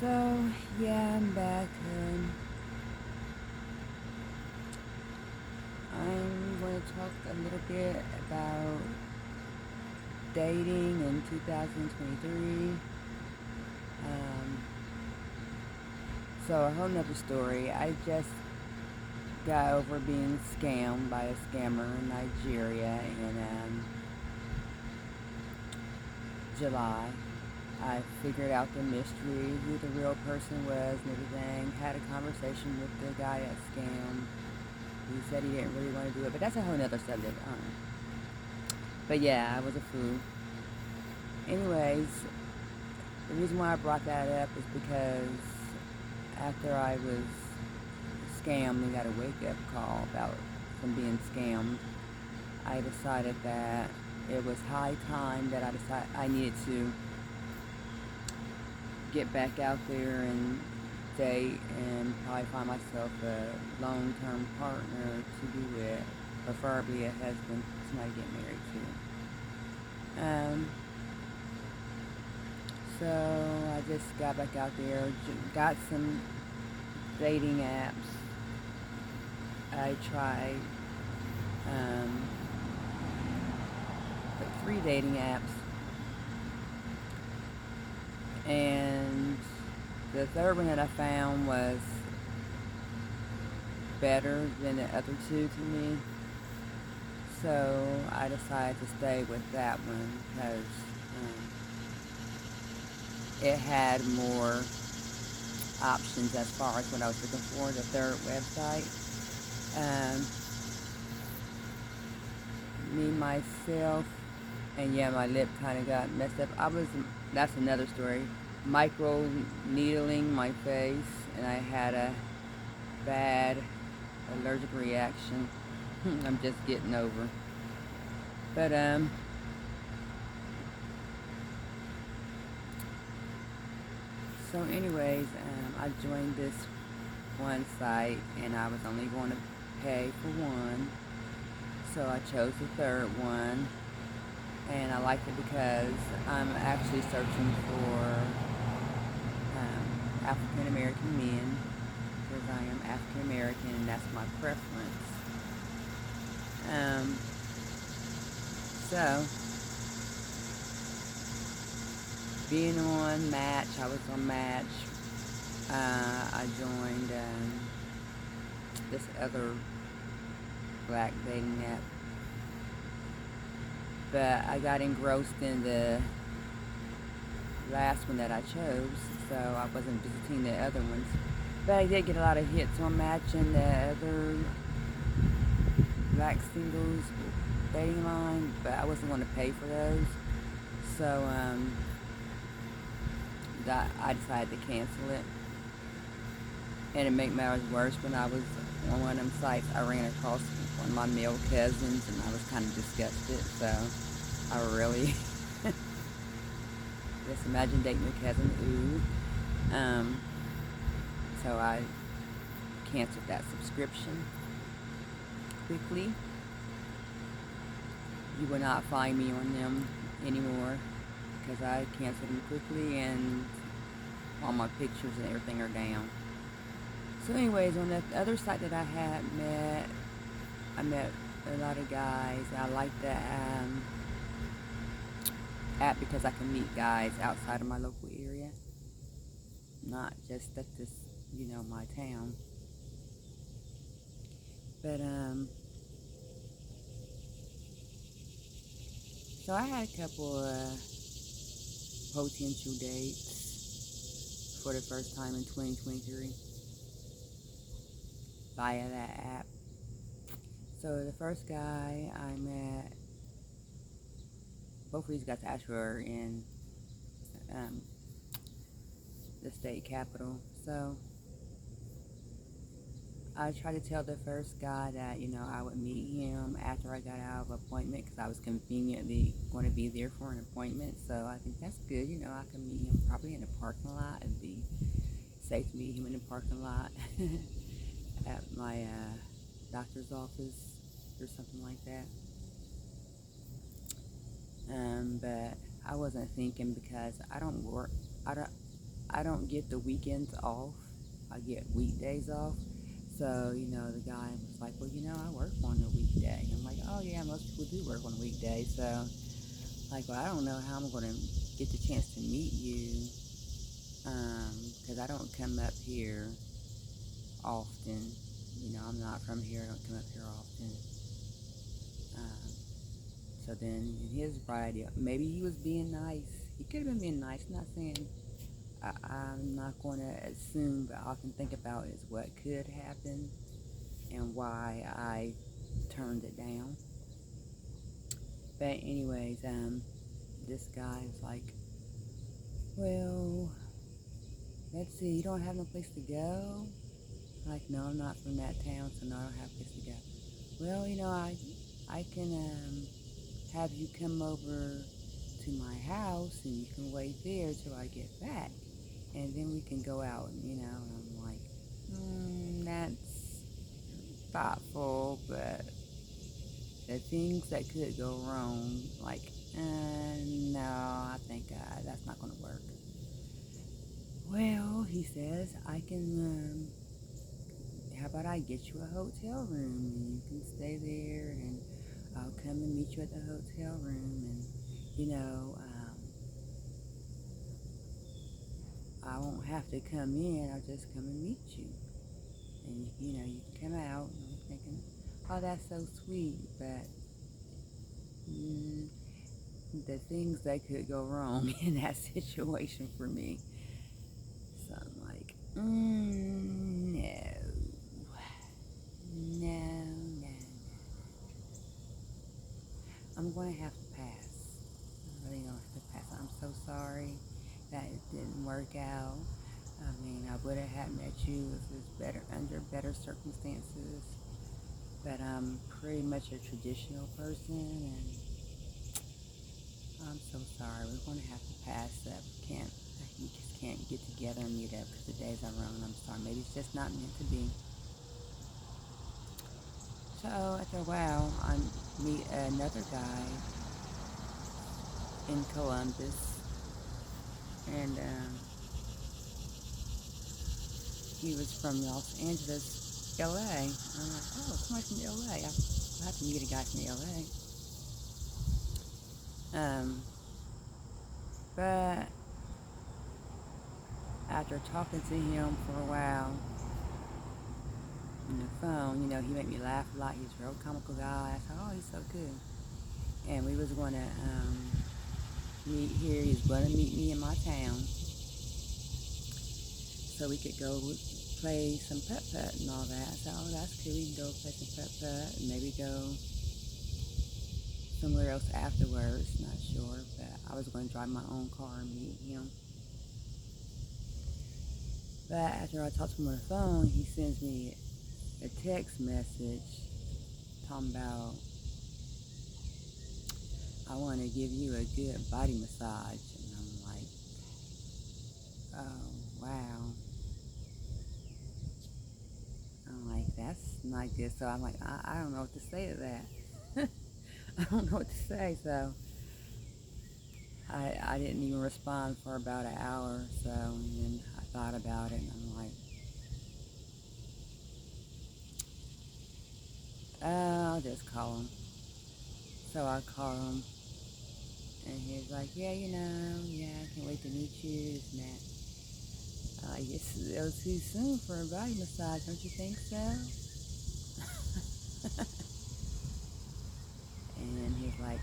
So, yeah, I'm back. I'm going to talk a little bit about dating in 2023. Um, so, a whole nother story. I just got over being scammed by a scammer in Nigeria in July. I figured out the mystery, who the real person was and everything. Had a conversation with the guy that scammed. He said he didn't really want to do it, but that's a whole nother subject. But yeah, I was a fool. Anyways, the reason why I brought that up is because after I was scammed and got a wake-up call about from being scammed, I decided that it was high time that I needed to get back out there and date and probably find myself a long-term partner to be with, preferably a husband, somebody to get married to. So I just got back out there, got some dating apps. I tried um, like 3 dating apps, and the third one that I found was better than the other two to me. So I decided to stay with that one because it had more options as far as what I was looking for, the third website. Um, Me, myself, and yeah, my lip kind of got messed up. That's another story. Micro needling my face, and I had a bad allergic reaction. I'm just getting over. But, so anyways, I joined this one site, and I was only going to pay for one. So I chose the third one, and I liked it because I'm actually searching for African American men because I am African American and that's my preference. Um, so, being on Match, I was on Match. I joined this other black dating app, but I got engrossed in the last one that I chose, so I wasn't visiting the other ones. But I did get a lot of hits on Match and the other black singles dating line, but I wasn't going to pay for those. So I decided to cancel it. And to make matters worse, when I was on one of them sites, I ran across one of my male cousins, and I was kind of disgusted. So I really just imagine dating your cousin. Ooh. So I canceled that subscription quickly. You will not find me on them anymore because I canceled them quickly, and all my pictures and everything are down. So anyways, on the other site that I met a lot of guys. I like the app because I can meet guys outside of my local area, not just at this, my town. But so I had a couple potential dates for the first time in 2023 via that app. So the first guy I met, both of these guys actually were in um, the state capital. So I tried to tell the first guy that, I would meet him after I got out of appointment because I was conveniently going to be there for an appointment. So I think that's good. I can meet him probably in the parking lot. It'd be safe to meet him in the parking lot at my doctor's office or something like that. But I wasn't thinking because I don't I don't get the weekends off. I get weekdays off. So, the guy was like, well, I work on a weekday. I'm like, oh yeah, most people do work on a weekday. So, like, well, I don't know how I'm going to get the chance to meet you, because I don't come up here often. I'm not from here. I don't come up here often. Um, so then his bright idea, maybe he was being nice. He could have been being nice. I'm not saying I'm not going to assume, but all I can think about is what could happen and why I turned it down. But anyways, this guy was like, well, let's see, you don't have no place to go? I'm like, no, I'm not from that town, so no, I don't have a place to go. Well, I can have you come over to my house and you can wait there till I get back. And then we can go out, and I'm like, that's thoughtful, but the things that could go wrong, like, no, I think that's not going to work. Well, he says, I can, how about I get you a hotel room and you can stay there and I'll come and meet you at the hotel room and, I won't have to come in, I'll just come and meet you. And, you can come out and I'm thinking, oh, that's so sweet, but the things that could go wrong in that situation for me. So I'm like, no, no, no. I'm going to have to pass. I'm really going to have to pass. I'm so sorry that it didn't work out. I mean, I would have met you if it was under better circumstances. But I'm pretty much a traditional person, and I'm so sorry. We're going to have to pass that. We just can't get together and meet up because the days are wrong. I'm sorry. Maybe it's just not meant to be. So after a while, I meet another guy in Columbus, and he was from Los Angeles, LA. I'm like, oh, somebody from LA. I have to meet a guy from LA. But after talking to him for a while on the phone, he made me laugh a lot. He's a real comical guy. I said, oh, he's so good. And we was going to meet here. He's going to meet me in my town so we could go play some putt-putt and all that. I said, oh, that's cool. We can go play some putt-putt and maybe go somewhere else afterwards. Not sure, but I was going to drive my own car and meet him. But after I talked to him on the phone, he sends me a text message talking about, I want to give you a good body massage. And I'm like, oh, wow. I'm like, that's not good. So I'm like, I don't know what to say to that. I don't know what to say. So I didn't even respond for about an hour or so. And then I thought about it and I'm like, I'll just call him. So I called him and he was like, yeah, I can't wait to meet you, this and that. I guess it was too soon for a body massage, don't you think so? And he's like,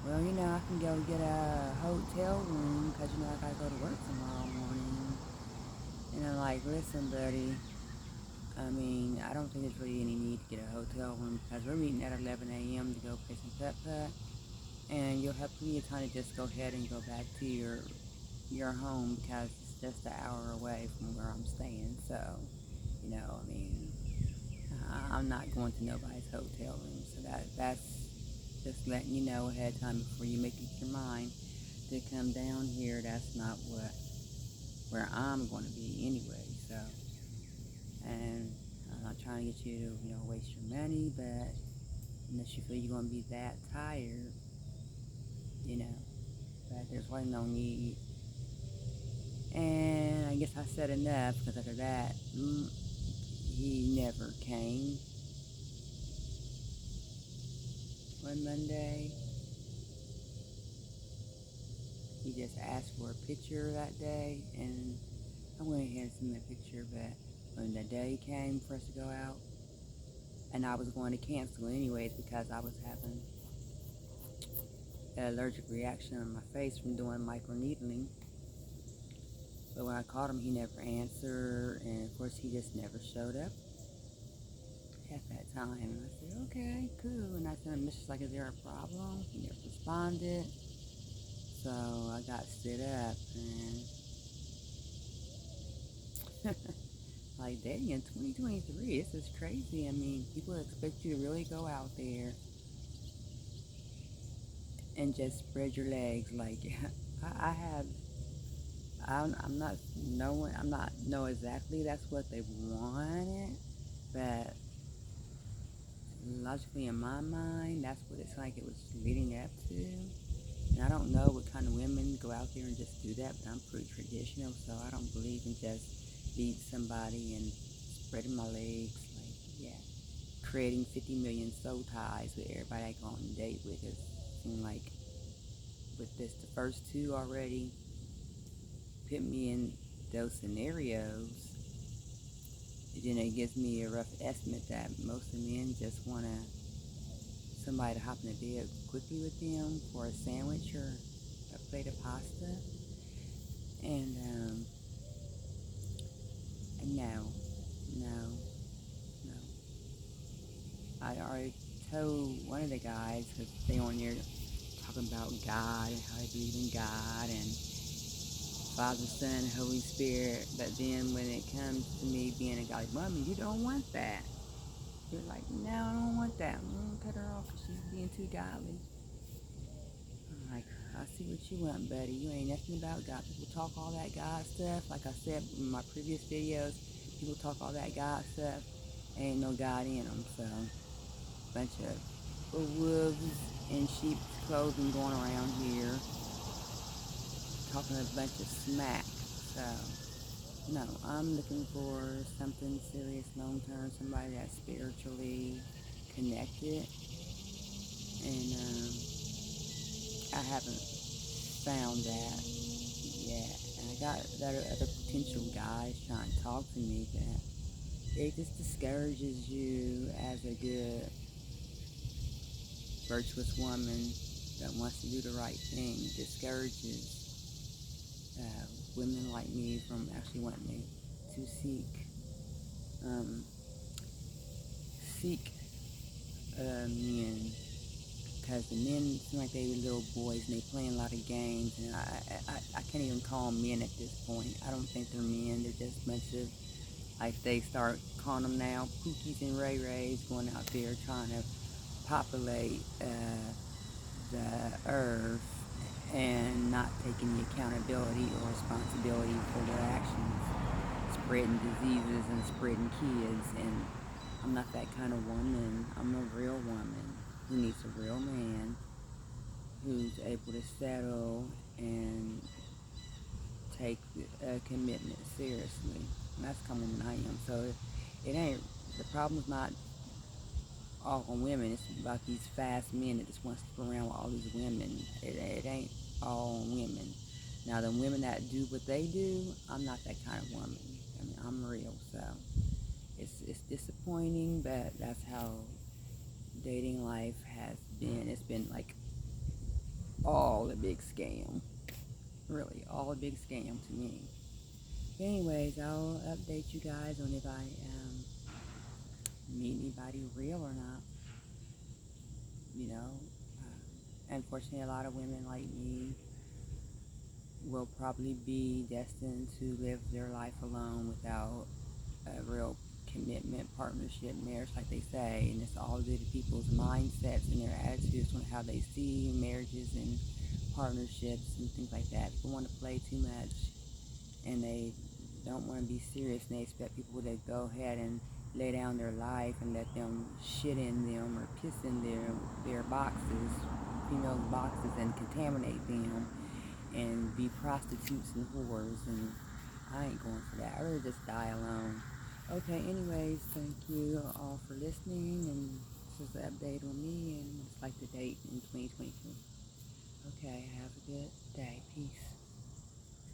well, I can go get a hotel room because, I got to go to work tomorrow morning. And I'm like, listen, buddy, I mean, I don't think there's really any need to get a hotel room because we're meeting at 11 a.m. to go play some putt-putt. And you'll have plenty of time to just go ahead and go back to your home because it's just an hour away from where I'm staying. So, I mean, I'm not going to nobody's hotel room. So that's just letting you know ahead of time before you make up your mind to come down here. That's not where I'm going to be anyway. So, and I'm not trying to get you to, waste your money, but unless you feel you're going to be that tired, but there's really no need. And I guess I said enough because after that, he never came on Monday. He just asked for a picture that day, and I went ahead and sent him a picture, but when the day came for us to go out, and I was going to cancel anyways because I was having an allergic reaction on my face from doing microneedling. But when I called him, he never answered, and of course, he just never showed up at that time. And I said, okay, cool. And I sent him a message like, is there a problem? He never responded. So I got stood up, and like dating in 2023, this is crazy. I mean, people expect you to really go out there and just spread your legs. Like I have, I'm not knowing, I'm not know exactly that's what they wanted, but logically in my mind, that's what it's like it was leading up to. And I don't know what kind of women go out there and just do that, but I'm pretty traditional, so I don't believe in just beating somebody and spreading my legs. Like, yeah, creating 50 million soul ties with everybody I go on a date with. It seems like with this, the first two already put me in those scenarios. Then it gives me a rough estimate that most of men just want somebody to hop in the bed quickly with them for a sandwich or a plate of pasta. And no, no, no. I already told one of the guys, because they on there talking about God and how they believe in God and Father, Son, Holy Spirit. But then when it comes to me being a godly woman, you don't want that. You're like, no, I don't want that. I'm going to cut her off because she's being too godly. I'm like, I see what you want, buddy. You ain't nothing about God. People talk all that God stuff. Like I said in my previous videos, people talk all that God stuff. Ain't no God in them. So, bunch of wolves in sheep's clothing going around here talking a bunch of smack. So, no, I'm looking for something serious, long-term, somebody that's spiritually connected. And I haven't found that yet. And I got that other potential guys trying to talk to me, but it just discourages you as a good, virtuous woman that wants to do the right thing. Discourages women like me from actually wanting to seek men, because the men seem like they were little boys and they playing a lot of games, and I can't even call them men at this point. I don't think they're men. They're just a bunch of, like they start calling them now, Pookies and Ray Rays, going out there trying to populate the earth and not taking the accountability or responsibility for their actions, spreading diseases and spreading kids. And I'm not that kind of woman. I'm a real woman who needs a real man who's able to settle and take a commitment seriously. And that's the kind of woman I am. So it ain't, the problem's not all on women. It's about these fast men that just want to stick around with all these women. It ain't all on women. Now, the women that do what they do, I'm not that kind of woman. I mean, I'm real, so it's disappointing, but that's how dating life has been. It's been like all a big scam. Really, all a big scam to me. But anyways, I'll update you guys on if I meet anybody real or not. You know, unfortunately, a lot of women like me will probably be destined to live their life alone without a real commitment, partnership, marriage, like they say. And it's all due to people's mindsets and their attitudes on how they see marriages and partnerships and things like that. People want to play too much, and they don't want to be serious, and they expect people to go ahead and lay down their life and let them shit in them or piss in their boxes, females' boxes, and contaminate them and be prostitutes and whores and I ain't going for that. I'd rather just die alone. Okay, anyways, thank you all for listening, and this is the update on me, and it's like the date in 2022. Okay, have a good day. Peace.